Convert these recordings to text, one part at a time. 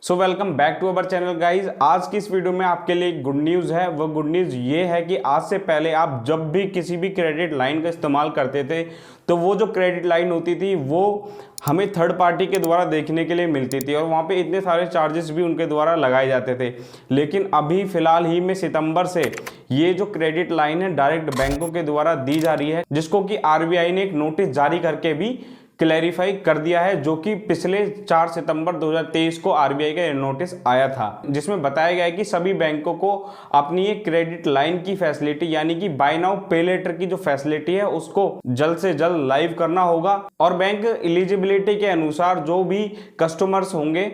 So welcome back to our channel guys. आज की इस वीडियो में आपके लिए गुड न्यूज़ है। वो गुड न्यूज़ ये है कि आज से पहले आप जब भी किसी भी क्रेडिट लाइन का इस्तेमाल करते थे तो वो जो क्रेडिट लाइन होती थी वो हमें थर्ड पार्टी के द्वारा देखने के लिए मिलती थी और वहाँ पे इतने सारे चार्जेस भी उनके द्वारा लगाए जाते थे। लेकिन अभी फ़िलहाल ही में सितंबर से ये जो क्रेडिट लाइन है डायरेक्ट बैंकों के द्वारा दी जा रही है, जिसको कि आरबीआई ने एक नोटिस जारी करके भी क्लैरिफाई कर दिया है, जो कि पिछले 4 सितंबर 2023 को आरबीआई का नोटिस आया था, जिसमें बताया गया है कि सभी बैंकों को अपनी ये क्रेडिट लाइन की फैसिलिटी यानी कि बाय नाउ पे लेटर की जो फैसिलिटी है उसको जल्द से जल्द लाइव करना होगा और बैंक एलिजिबिलिटी के अनुसार जो भी कस्टमर्स होंगे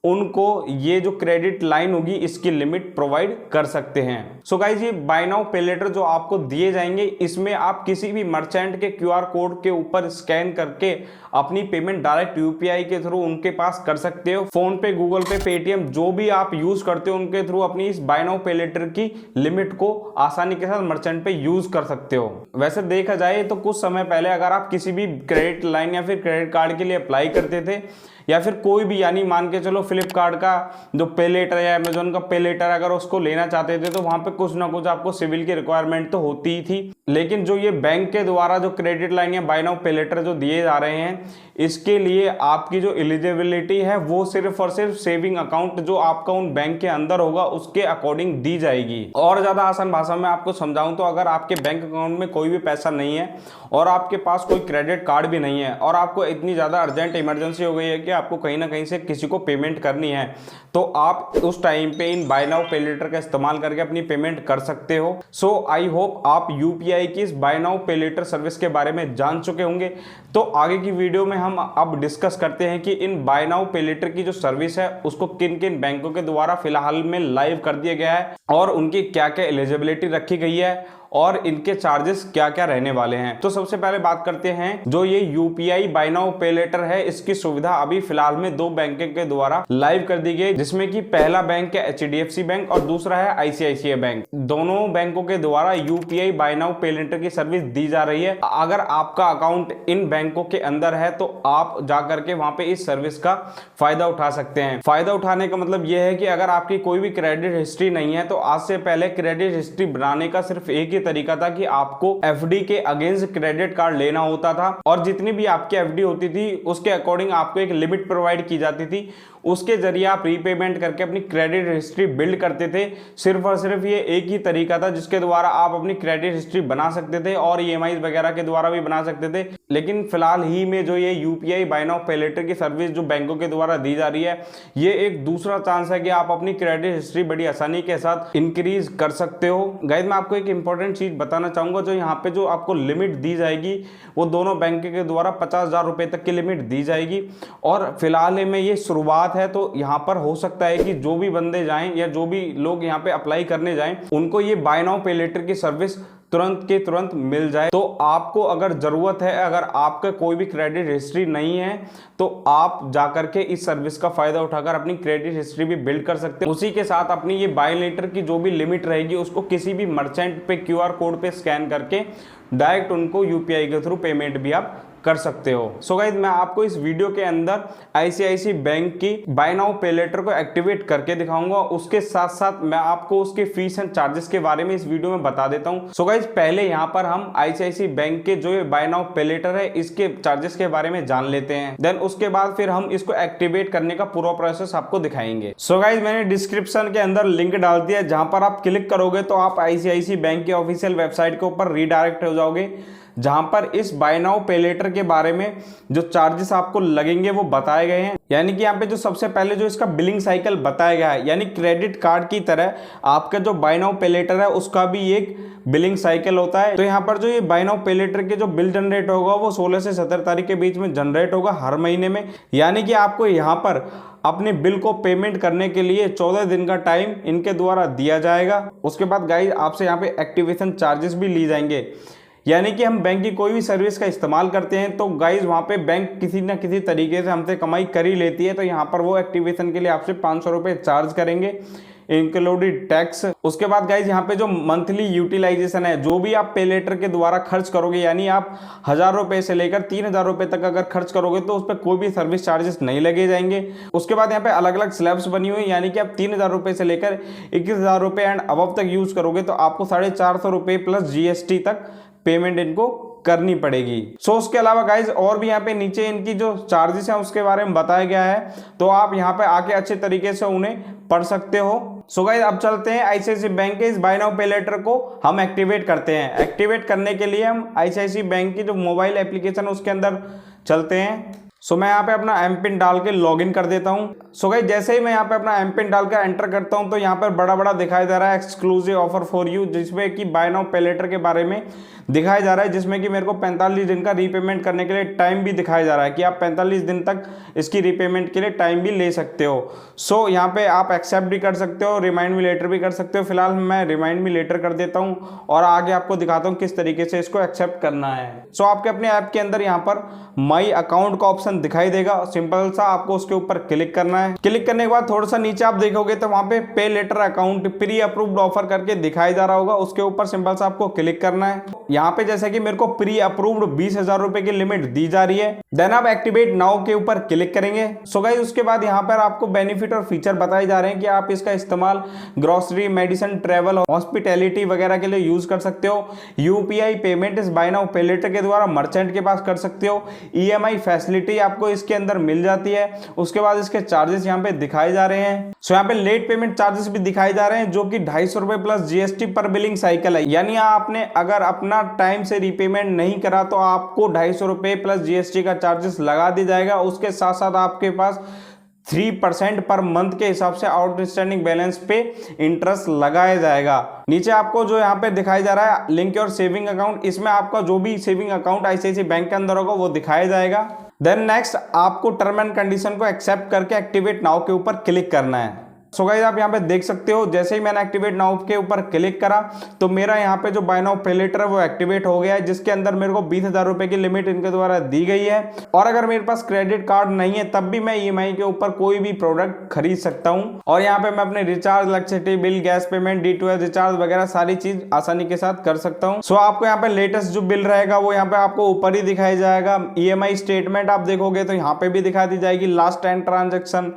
उनको ये जो क्रेडिट लाइन होगी इसकी लिमिट प्रोवाइड कर सकते हैं। सो गाइज, ये बाय नाउ पे लेटर जो आपको दिए जाएंगे इसमें आप किसी भी मर्चेंट के क्यूआर कोड के ऊपर स्कैन करके अपनी पेमेंट डायरेक्ट यूपीआई के थ्रू उनके पास कर सकते हो। फोन पे, गूगल पे, पेटीएम जो भी आप यूज करते हो उनके थ्रू अपनी इस बाय नाउ पे लेटर की लिमिट को आसानी के साथ मर्चेंट पे यूज कर सकते हो। वैसे देखा जाए तो कुछ समय पहले अगर आप किसी भी क्रेडिट लाइन या फिर क्रेडिट कार्ड के लिए अप्लाई करते थे या फिर कोई भी यानी मान के चलो फ्लिपकार्ट का जो पे लेटर या अमेजोन का पे लेटर अगर उसको लेना चाहते थे तो वहां पे कुछ ना कुछ आपको सिविल की रिक्वायरमेंट तो होती ही थी। लेकिन जो ये बैंक के द्वारा जो क्रेडिट लाइन या बाय नाउ पे लेटर जो दिए जा रहे हैं इसके लिए आपकी जो एलिजिबिलिटी है वो सिर्फ और सिर्फ सेविंग अकाउंट जो आपका उन बैंक के अंदर होगा उसके अकॉर्डिंग दी जाएगी। और ज्यादा आसान भाषा में आपको समझाऊं तो अगर आपके बैंक अकाउंट में कोई भी पैसा नहीं है और आपके पास कोई क्रेडिट कार्ड भी नहीं है और आपको इतनी ज्यादा अर्जेंट इमरजेंसी हो गई है कि आपको कहीं ना कहीं से किसी को पेमेंट करनी है तो आप उस टाइम पे इन बाय नाउ पे लेटर का इस्तेमाल करके अपनी पेमेंट कर सकते हो। सो आई होप आप यूपीआई की इस बाय नाउ पे लेटर सर्विस के बारे में जान चुके होंगे। तो आगे की वीडियो में हम अब डिस्कस करते हैं कि इन बाय नाउ पे लेटर की जो सर्विस है उसको किन किन बैंकों के द्वारा फिलहाल में लाइव कर दिया गया है और उनकी क्या क्या एलिजिबिलिटी रखी गई है और इनके चार्जेस क्या क्या रहने वाले हैं। तो सबसे पहले बात करते हैं जो ये यूपीआई बाय नाउ पे लेटर है इसकी सुविधा अभी फिलहाल में दो बैंकों के द्वारा लाइव कर दी गई, जिसमें कि पहला बैंक है एचडीएफसी बैंक और दूसरा है आईसीआईसीआई बैंक। दोनों बैंकों के द्वारा यूपीआई बाय नाउ पे लेटर की सर्विस दी जा रही है। अगर आपका अकाउंट इन बैंकों के अंदर है तो आप जाकर के वहां पे इस सर्विस का फायदा उठा सकते हैं। फायदा उठाने का मतलब यह है कि अगर आपकी कोई भी क्रेडिट हिस्ट्री नहीं है तो आज से पहले क्रेडिट हिस्ट्री बनाने का सिर्फ एक ही तरीका था कि आपको एफडी के अगेंस्ट क्रेडिट कार्ड लेना होता था और जितनी भी आपकी एफडी होती थी उसके अकॉर्डिंग आपको एक लिमिट प्रोवाइड की जाती थी, उसके जरिए आप रीपेमेंट करके अपनी क्रेडिट हिस्ट्री बिल्ड करते थे। सिर्फ और सिर्फ ये एक ही तरीका था जिसके द्वारा आप अपनी क्रेडिट हिस्ट्री बना सकते थे और ईएमआई वगैरह के द्वारा भी बना सकते थे। लेकिन फिलहाल ही में जो ये यूपीआई बाय नाउ पे लेटर की सर्विस जो बैंकों के द्वारा दी जा रही है ये एक दूसरा चांस है कि आप अपनी क्रेडिट हिस्ट्री बड़ी आसानी के साथ इंक्रीज कर सकते हो। गाइस, मैं आपको एक इंपॉर्टेंट चीज बताना चाहूंगा, जो यहाँ पे जो आपको लिमिट दी जाएगी वो दोनों बैंक के द्वारा 50,000 रुपए तक की लिमिट दी जाएगी और फिलहाल में ये शुरुआत है। तो यहाँ पर हो सकता है कि जो भी बंदे जाएं या जो भी लोग यहाँ पे अप्लाई करने जाएं उनको ये बाय नाउ पे लेटर की सर्विस तुरंत के तुरंत मिल जाए। तो आपको अगर जरूरत है, अगर आपका कोई भी क्रेडिट हिस्ट्री नहीं है तो आप जाकर के इस सर्विस का फायदा उठाकर अपनी क्रेडिट हिस्ट्री भी बिल्ड कर सकते हैं। उसी के साथ अपनी ये बाय लेटर की जो भी लिमिट रहेगी उसको किसी भी मर्चेंट पे क्यूआर कोड पे स्कैन करके डायरेक्ट उनको यूपीआई के थ्रू पेमेंट भी आप कर सकते हो। सो गाइस, मैं आपको इस वीडियो के अंदर आईसीआईसीआई बैंक की बाय नाउ पे लेटर को एक्टिवेट करके दिखाऊंगा। उसके साथ साथ मैं आपको उसके फीस एंड चार्जेस के बारे में इस वीडियो में बता देता हूं। सो गाइस, पहले यहां पर हम आईसीआईसीआई बैंक के जो ये बाय नाउ पे लेटर है इसके चार्जेस के बारे में जान लेते हैं। देन उसके बाद फिर हम इसको एक्टिवेट करने का पूरा प्रोसेस आपको दिखाएंगे। सो गाइस, मैंने डिस्क्रिप्शन के अंदर लिंक डाल दिया, जहां पर आप क्लिक करोगे तो आप आईसीआईसीआई बैंक के ऑफिशियल वेबसाइट के ऊपर रीडायरेक्ट हो जाओगे, जहां पर इस बाय नाउ पे लेटर के बारे में जो चार्जेस आपको लगेंगे वो बताए गए हैं। यानी कि यहाँ पे जो सबसे पहले जो इसका बिलिंग साइकिल बताया गया है, यानी क्रेडिट कार्ड की तरह आपका जो बाय नाउ पे लेटर है उसका भी एक बिलिंग साइकिल होता है। तो यहाँ पर जो ये बाय नाउ पे लेटर के जो बिल जनरेट होगा वो 16 से 17 तारीख के बीच में जनरेट होगा हर महीने में। यानी कि आपको यहाँ पर अपने बिल को पेमेंट करने के लिए 14 दिन का टाइम इनके द्वारा दिया जाएगा। उसके बाद गाइस आपसे यहाँ पे एक्टिवेशन चार्जेस भी ली जाएंगे। यानी कि हम बैंक की कोई भी सर्विस का इस्तेमाल करते हैं तो गाइज वहाँ पे बैंक किसी ना किसी तरीके से हमसे कमाई कर ही लेती है, तो यहाँ पर वो एक्टिवेशन के लिए आपसे 500 रुपये चार्ज करेंगे। Included tax. उसके बाद गाइज यहाँ पे जो मंथली यूटिलाइजेशन है, जो भी आप पे लेटर के द्वारा खर्च करोगे, यानी आप 1000 रुपए से लेकर 3000 रुपए तक अगर खर्च करोगे तो उस पर कोई भी सर्विस चार्जेस नहीं लगे जाएंगे। उसके बाद यहाँ पे अलग अलग स्लैब्स बनी हुई, यानी कि आप 3000 रुपए से लेकर 21000 रुपए एंड अबव तक यूज करोगे तो आपको 450 रुपए प्लस GST तक पेमेंट इनको करनी पड़ेगी। उसके अलावा गाइज और भी यहाँ पे नीचे इनकी जो चार्जेस हैं उसके बारे में बताया गया है, तो आप यहाँ पे आके अच्छे तरीके से उन्हें पढ़ सकते हो। गाइज अब चलते हैं ICICI बैंक के इस बाय नाउ पे लेटर को हम एक्टिवेट करते हैं। एक्टिवेट करने के लिए हम ICICI बैंक की जो मोबाइल एप्लीकेशन उसके अंदर चलते हैं। मैं यहाँ पे अपना एम पिन डाल के लॉगिन कर देता हूँ। गाइस जैसे ही मैं यहाँ पे अपना एम पिन डाल कर एंटर करता हूँ तो यहाँ पर बड़ा बड़ा दिखाई दे रहा है एक्सक्लूसिव ऑफर फॉर यू, जिसमें कि बाय नाउ पे लेटर के बारे में दिखाया जा रहा है, जिसमें कि मेरे को 45 दिन का रीपेमेंट करने के लिए टाइम भी दिखाया जा रहा है कि आप 45 दिन तक इसकी रीपेमेंट के लिए टाइम भी ले सकते हो। यहाँ पे आप एक्सेप्ट भी कर सकते हो, रिमाइंड मी लेटर भी कर सकते हो। फिलहाल मैं रिमाइंड मी लेटर कर देता हूँ और आगे आपको दिखाता हूँ किस तरीके से इसको एक्सेप्ट करना है। आपके अपने ऐप के अंदर यहाँ पर माई अकाउंट का ऑप्शन दिखाई देगा, सिंपल सा आपको उसके ऊपर क्लिक करना है। क्लिक करने के बाद थोड़ा सा नीचे आप देखोगे तो वहां पे pay later account pre approved offer करके दिखाई जा रहा होगा, उसके ऊपर सिंपल सा आपको क्लिक करना है। यहाँ पे जैसे कि मेरे को प्री अप्रूव्ड 20,000 रुपए की लिमिट दी जा रही है, देन आप एक्टिवेट नाउ के ऊपर क्लिक करेंगे। गाइस उसके बाद यहाँ पर आपको बेनिफिट और फीचर बताए जा रहे हैं कि आप इसका इस्तेमाल ग्रोसरी, मेडिसिन, ट्रेवल, हॉस्पिटैलिटी वगैरह के लिए यूज कर सकते हो। UPI पेमेंट इस बाय नाउ पे लेटर के द्वारा मर्चेंट के पास कर सकते हो। EMI फैसिलिटी आपको इसके अंदर मिल जाती है। उसके बाद इसके चार्जेस यहाँ पे दिखाए जा रहे हैं। यहाँ पे लेट पेमेंट चार्जेस भी दिखाए जा रहे हैं जो कि 250 रुपए प्लस GST पर बिलिंग साइकिल है, यानी आपने अगर अपना टाइम से रीपेमेंट नहीं करा तो आपको 250 रुपए प्लस GST का चार्जेस लगा दिया जाएगा। उसके साथ साथ आपके पास 3% पर मंथ के हिसाब से आउटस्टैंडिंग बैलेंस पे इंटरेस्ट लगाया जाएगा। नीचे आपको जो यहाँ पे दिखाई जा रहा है लिंक योर सेविंग अकाउंट, इसमें आपका जो भी सेविंग अकाउंट ICICI बैंक के अंदर होगा वो दिखाया जाएगा। देन नेक्स्ट आपको टर्म एंड कंडीशन को एक्सेप्ट करके एक्टिवेट नाउ के ऊपर क्लिक करना है। गाइस आप यहाँ पे देख सकते हो जैसे ही मैंने एक्टिवेट नाउ के ऊपर क्लिक करा तो मेरा यहाँ पे जो बाय नाउ पे लेटर है वो एक्टिवेट हो गया है, जिसके अंदर मेरे को 20,000 रुपए की लिमिट इनके द्वारा दी गई है। और अगर मेरे पास क्रेडिट कार्ड नहीं है तब भी मैं EMI के ऊपर कोई भी प्रोडक्ट खरीद सकता हूँ। और यहाँ पे मैं अपने recharge, electricity bill, gas payment, D2H recharge वगैरह सारी चीज आसानी के साथ कर सकता हूँ। आपको यहाँ पे लेटेस्ट जो बिल रहेगा वो यहाँ पे आपको ऊपर ही दिखाई जाएगा। EMI स्टेटमेंट आप देखोगे तो यहाँ पे भी दिखा दी जाएगी, लास्ट 10 ट्रांजेक्शन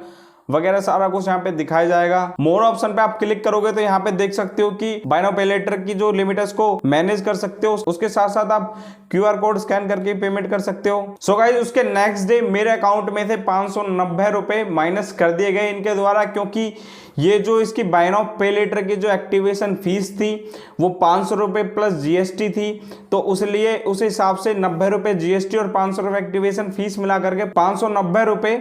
वगैरह सारा कुछ यहाँ पे दिखाया जाएगा। मोर ऑप्शन पे आप क्लिक करोगे तो यहाँ पे देख सकते हो कि बाय नाउ पे लेटर की जो लिमिट है उसको मैनेज कर सकते हो। उसके साथ साथ आप QR कोड स्कैन करके पेमेंट कर सकते हो। गाइस उसके नेक्स्ट डे मेरे अकाउंट में से 590 रुपए माइनस कर दिए गए इनके द्वारा, क्योंकि ये जो इसकी बाय नाउ पे लेटर की जो एक्टिवेशन फीस थी वो 500 रुपए प्लस GST थी, तो उसलिए उस हिसाब से 90 रुपए GST और 500 रुपए एक्टिवेशन फीस मिला करके 590 रुपए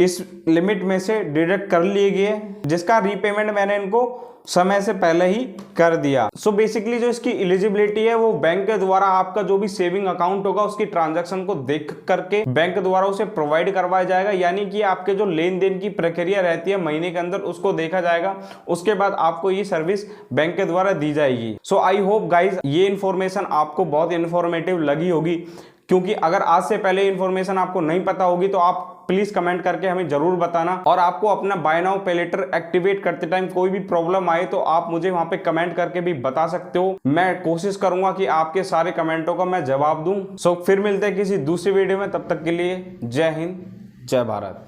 इस लिमिट में से डिडक्ट कर लिए गए, जिसका रीपेमेंट मैंने इनको समय से पहले ही कर दिया। बेसिकली जो इसकी एलिजिबिलिटी है वो बैंक के द्वारा आपका जो भी सेविंग अकाउंट होगा उसकी ट्रांजैक्शन को देख करके बैंक द्वारा उसे प्रोवाइड करवाया जाएगा, यानी कि आपके जो लेन देन की प्रक्रिया रहती है महीने के अंदर उसको देखा जाएगा, उसके बाद आपको ये सर्विस बैंक के द्वारा दी जाएगी। आई होप गाइज ये इन्फॉर्मेशन आपको बहुत इन्फॉर्मेटिव लगी होगी, क्योंकि अगर आज से पहले इन्फॉर्मेशन आपको नहीं पता होगी तो आप प्लीज कमेंट करके हमें जरूर बताना। और आपको अपना बाय नाउ पे लेटर एक्टिवेट करते टाइम कोई भी प्रॉब्लम आए तो आप मुझे वहां पे कमेंट करके भी बता सकते हो। मैं कोशिश करूंगा कि आपके सारे कमेंटों का मैं जवाब दूं। फिर मिलते हैं किसी दूसरी वीडियो में, तब तक के लिए जय हिंद, जय भारत।